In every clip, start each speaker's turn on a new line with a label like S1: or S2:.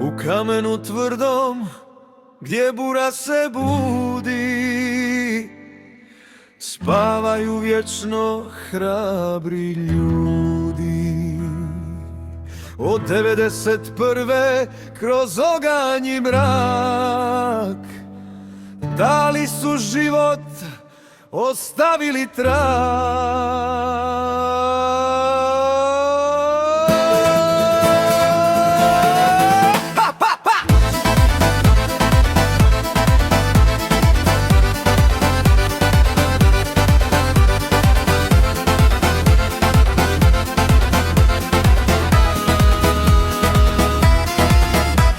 S1: U kamenu tvrdom gdje bura se budi, spavaju vječno hrabri ljudi. Od 91. kroz oganj i mrak dali su život, ostavili trag.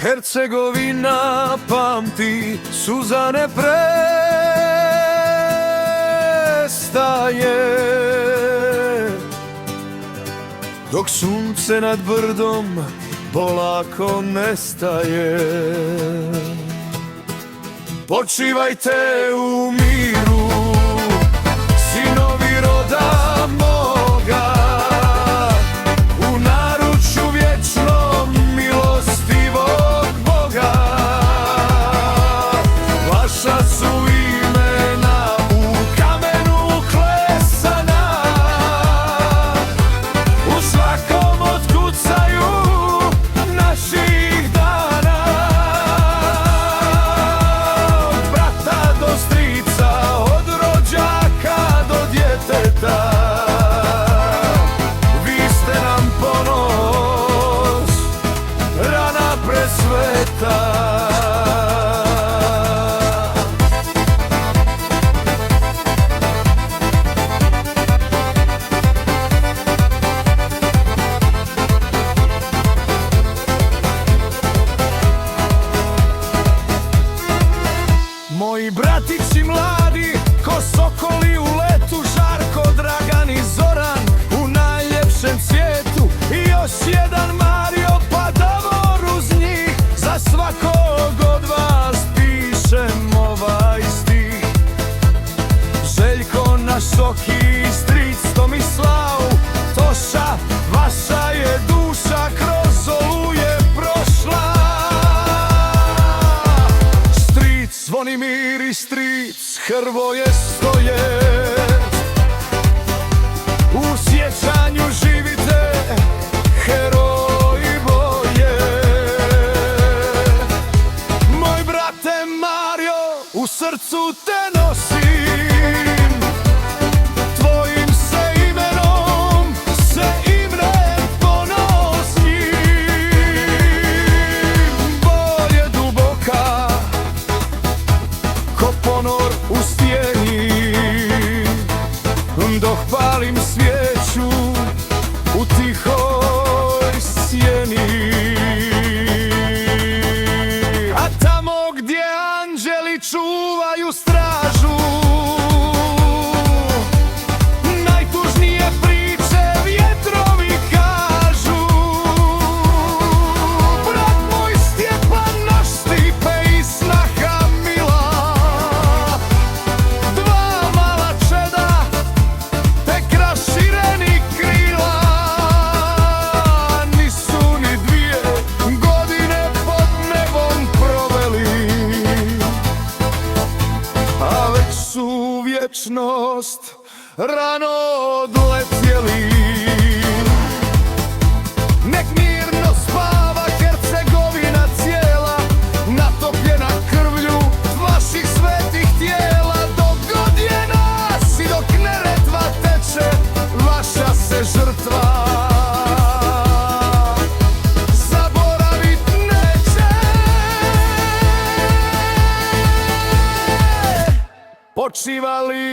S1: Hercegovina pamti, suza ne prestaje, dok sunce nad brdom polako nestaje. Počivajte u miru, sinovi roda moga, u naručju vječnom milostivog Boga. Vaša su imena u kamenu klesana, u svakom otkucaju naših dana. Od brata do strica, od rođaka do djeteta, vi ste nam ponos, rana presveta. Moji bratići mladi, ko sokoli u letu, Žarko, Dragan i Zoran u najljepšem svijetu. I još jedan Mario pa Davor uz njih, za svakog od vas pišem ovaj stih. Željko, naš Soki, stric Tomislav, Toša, vaša je duša kroz oluje prošla. Zvonimir i stric Hrvoje stoje, u sjećanju živite, heroji boje. Moj brate Mario, u srcu te nosim, tvojim se imenom se imnem ponosnim. Bol je duboka ko ponor u stijeni, dok palim svijeću u tihoj sjeni. A tamo gdje anđeli čuvaju stražu, najtužnije priče vjetrovi kažu. Brat moj Stjepan, naš Stipe i snaha Mila, dva mala čeda tek rašireni krila. Nisu ni 2 godine pod nebom proveli, a već su u vječnost rano odletjeli. Nek mirno spava Hercegovina cijela, natopljena krvlju vaših svetih tijela. Dok god je nas i dok Neretva teče, vaša se žrtva zaboravit neće. Počivali